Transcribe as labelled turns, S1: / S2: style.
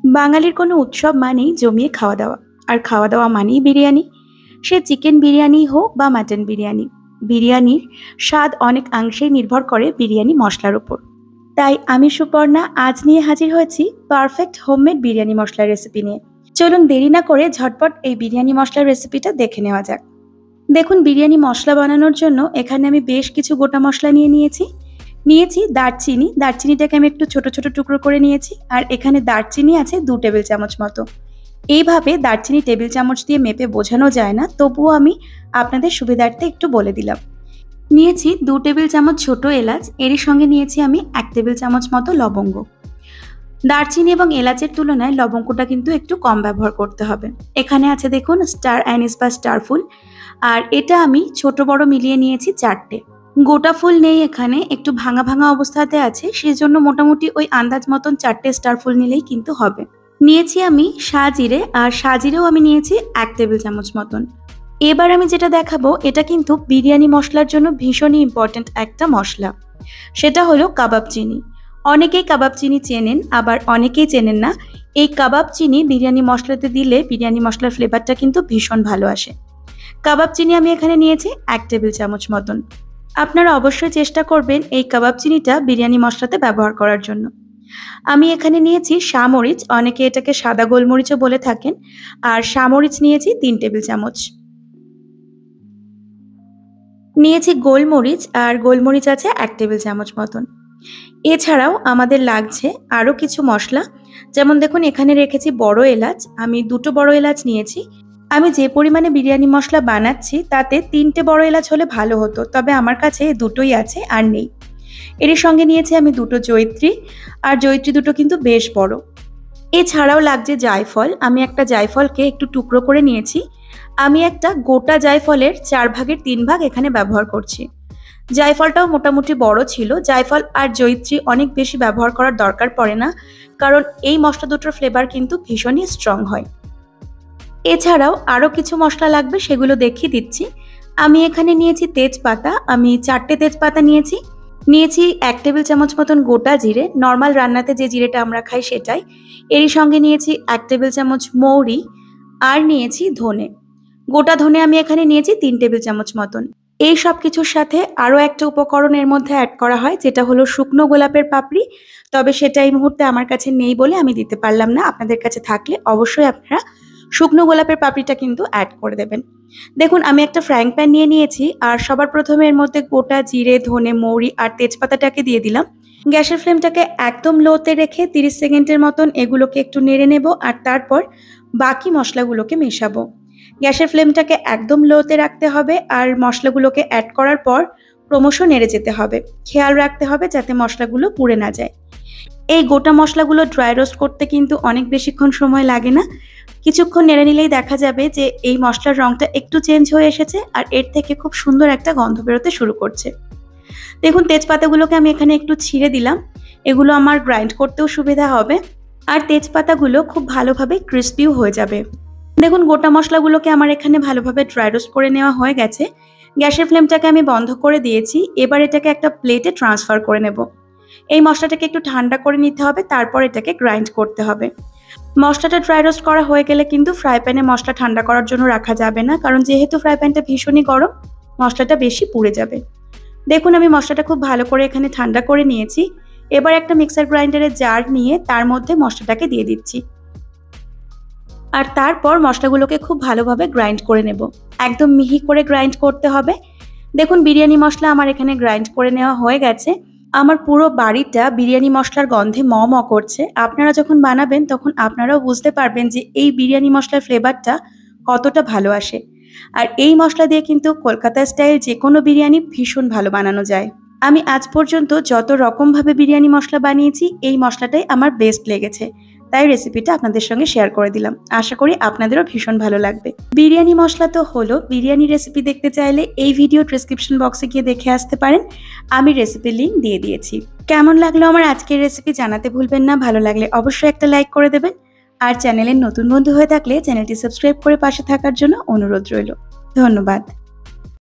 S1: বাঙালির কোনো উৎসব মানেই জমিয়ে খাওয়া দাওয়া, আর খাওয়া দাওয়া মানেই বিরিয়ানি। সে চিকেন বিরিয়ানি হোক বা মাটন বিরিয়ানি, বিরিয়ানির স্বাদ অনেকাংশেই নির্ভর করে বিরিয়ানি মশলার উপর। তাই আমি সুপর্ণা আজ নিয়ে হাজির হয়েছি পারফেক্ট হোমমেড বিরিয়ানি মশলার রেসিপি নিয়ে। চলুন দেরি না করে ঝটপট এই বিরিয়ানি মশলার রেসিপিটা দেখে নেওয়া যাক। দেখুন, বিরিয়ানি মশলা বানানোর জন্য এখানে আমি বেশ কিছু গোটা মশলা নিয়েছি দারচিনি। দারচিনিটাকে আমি একটু ছোট ছোট টুকরো করে নিয়েছি, আর এখানে দারচিনি আছে 2 টেবিল চামচ মতো। এইভাবে দারচিনি টেবিল চামচ দিয়ে মেপে বোঝানো যায় না, তবুও আমি আপনাদের সুবিধার্থে একটু বলে দিলাম। নিয়েছি 2 টেবিল চামচ ছোট এলাচ, এরই সঙ্গে নিয়েছি আমি 1 টেবিল চামচ মতো লবঙ্গ। দারচিনি এবং এলাচের তুলনায় লবঙ্গটা কিন্তু একটু কম ব্যবহার করতে হবে। এখানে আছে দেখুন স্টার অ্যানিস বা স্টার ফুল, আর এটা আমি ছোট বড় মিলিয়ে নিয়েছি 4টে। গোটা ফুল নেই এখানে, একটু ভাঙা ভাঙা অবস্থাতে আছে, সেজন্য মোটামুটি ওই আন্দাজ মতন 4টে স্টার ফুল নিলেই কিন্তু হবে। নিয়েছি আমি সাজিরে, আর সাজিরেও আমি নিয়েছি 1 টেবিল চামচ মতন। এবার আমি যেটা দেখাবো এটা কিন্তু বিরিয়ানি মশলার জন্য ভীষণই ইম্পর্ট্যান্ট একটা মশলা, সেটা হলো কাবাব চিনি। অনেকেই কাবাব চিনি চেনেন, আবার অনেকেই চেনেন না। এই কাবাব চিনি বিরিয়ানি মশলাতে দিলে বিরিয়ানি মশলার ফ্লেভারটা কিন্তু ভীষণ ভালো আসে। কাবাব চিনি আমি এখানে নিয়েছি 1 টেবিল চামচ মতন। আপনারা অবশ্যই চেষ্টা করবেন এই কাবাব চিনিটা বিরিয়ানি মশলাতে ব্যবহার করার জন্য। আমি এখানে নিয়েছি শামরিচ, অনেকে এটাকে সাদা গোলমরিচও বলে থাকেন, আর শামরিচ নিয়েছি 3 টেবিল চামচ। নিয়েছি গোলমরিচ, আর গোলমরিচ আছে 1 টেবিল চামচ মতন। এছাড়াও আমাদের লাগছে আরও কিছু মশলা, যেমন দেখুন এখানে রেখেছি বড় এলাচ, আমি 2টো বড় এলাচ নিয়েছি। আমি যে পরিমাণে বিরিয়ানি মশলা বানাচ্ছি তাতে 3টে বড় এলাচ হলে ভালো হতো, তবে আমার কাছে 2টোই আছে আর নেই। এর সঙ্গে নিয়েছি আমি 2টো জয়িত্রী, আর জয়িত্রী 2টো কিন্তু বেশ বড়। এছাড়াও লাগছে জায়ফল, আমি একটা জায়ফলকে একটু টুকরো করে নিয়েছি। আমি একটা গোটা জায়ফলের 4 ভাগের 3 ভাগ এখানে ব্যবহার করছি। জায়ফলটাও মোটামুটি বড় ছিল। জায়ফল আর জয়িত্রী অনেক বেশি ব্যবহার করার দরকার পড়ে না, কারণ এই মশলা দুটোর ফ্লেভার কিন্তু ভীষণই স্ট্রং হয়। এছাড়াও আরও কিছু মশলা লাগবে, সেগুলো দেখিয়ে দিচ্ছি। আমি এখানে নিয়েছি তেজপাতা, আমি 4টে তেজপাতা নিয়েছি 1 টেবিল চামচ মতন গোটা জিরে, নর্মাল রান্নাতে যে জিরেটা আমরা খাই সেটাই। এরই সঙ্গে নিয়েছি 1 টেবিল চামচ মৌরি, আর নিয়েছি ধনে। গোটা ধনে আমি এখানে নিয়েছি 3 টেবিল চামচ মতন। এই সব কিছুর সাথে আরও একটা উপকরণ এর মধ্যে অ্যাড করা হয়, যেটা হলো শুকনো গোলাপের পাপড়ি, তবে সেটা এই মুহূর্তে আমার কাছে নেই বলে আমি দিতে পারলাম না। আপনাদের কাছে থাকলে অবশ্যই আপনারা শুকনো গোলাপের পাপড়িটা কিন্তু অ্যাড করে দেবেন। দেখুন, আমি একটা ফ্রাইং প্যান নিয়েছি, আর সবার প্রথমে এর মধ্যে গোটা জিরে, ধনে, মৌরি আর তেজপাতাটাকে দিয়ে দিলাম। গ্যাসের ফ্লেমটাকে একদম লোতে রেখে 30 সেকেন্ডের মতন এগুলোকে একটু নেড়ে নেব, আর তারপর বাকি মশলাগুলোকে মেশাবো। গ্যাসের ফ্লেমটাকে একদম লোতে রাখতে হবে, আর মশলাগুলোকে অ্যাড করার পর ক্রমশ নেড়ে যেতে হবে। খেয়াল রাখতে হবে যাতে মশলাগুলো পুড়ে না যায়। এই গোটা মশলাগুলো ড্রাই রোস্ট করতে কিন্তু অনেক বেশিক্ষণ সময় লাগে না। কিছুক্ষণ নেড়ে নিলেই দেখা যাবে যে এই মশলার রঙটা একটু চেঞ্জ হয়ে এসেছে, আর এর থেকে খুব সুন্দর একটা গন্ধ বেরোতে শুরু করছে। দেখুন, তেজপাতাগুলোকে আমি এখানে একটু ছিঁড়ে দিলাম, এগুলো আমার গ্রাইন্ড করতেও সুবিধা হবে, আর তেজপাতাগুলো খুব ভালোভাবে ক্রিস্পিও হয়ে যাবে। দেখুন, গোটা মশলাগুলোকে আমার এখানে ভালোভাবে ড্রাই রোস্ট করে নেওয়া হয়ে গেছে। গ্যাসের ফ্লেমটাকে আমি বন্ধ করে দিয়েছি। এবার এটাকে একটা প্লেটে ট্রান্সফার করে নেব। এই মশলাটাকে একটু ঠান্ডা করে নিতে হবে, তারপর এটাকে গ্রাইন্ড করতে হবে। মশলাটা ড্রাই রোস্ট করা হয়ে গেলে কিন্তু ফ্রাই প্যানে মশলা ঠান্ডা করার জন্য রাখা যাবে না, কারণ যেহেতু ফ্রাই প্যানটা ভীষণই গরম, মশলাটা বেশি পুড়ে যাবে। দেখুন, আমি মশলাটা খুব ভালো করে এখানে ঠান্ডা করে নিয়েছি। এবার একটা মিক্সার গ্রাইন্ডারের জার নিয়ে তার মধ্যে মশলাটাকে দিয়ে দিচ্ছি, আর তারপর মশলাগুলোকে খুব ভালোভাবে গ্রাইন্ড করে নেব। একদম মিহি করে গ্রাইন্ড করতে হবে। দেখুন, বিরিয়ানি মশলা আমার এখানে গ্রাইন্ড করে নেওয়া হয়ে গেছে। আমার পুরো বাড়িটা বিরিয়ানি মশলার গন্ধে ম ম করছে। আপনারা যখন বানাবেন তখন আপনারাও বুঝতে পারবেন যে এই বিরিয়ানি মশলার ফ্লেভারটা কতটা ভালো আসে। আর এই মশলা দিয়ে কিন্তু কলকাতা স্টাইল যে কোনো বিরিয়ানি ভীষণ ভালো বানানো যায়। আমি আজ পর্যন্ত যত রকমভাবে বিরিয়ানি মশলা বানিয়েছি, এই মশলাটাই আমার বেস্ট লেগেছে, তাই রেসিপিটা আপনাদের সঙ্গে শেয়ার করে দিলাম। আশা করি আপনাদেরও ভীষণ ভালো লাগবে। বিরিয়ানি মশলা তো হলো, বিরিয়ানি রেসিপি দেখতে চাইলে এই ভিডিও ডেসক্রিপশন বক্সে গিয়ে দেখে আসতে পারেন, আমি রেসিপির লিঙ্ক দিয়ে দিয়েছি। কেমন লাগলো আমার আজকের রেসিপি জানাতে ভুলবেন না। ভালো লাগলে অবশ্যই একটা লাইক করে দেবেন, আর চ্যানেলের নতুন বন্ধু হয়ে থাকলে চ্যানেলটি সাবস্ক্রাইব করে পাশে থাকার জন্য অনুরোধ রইল। ধন্যবাদ।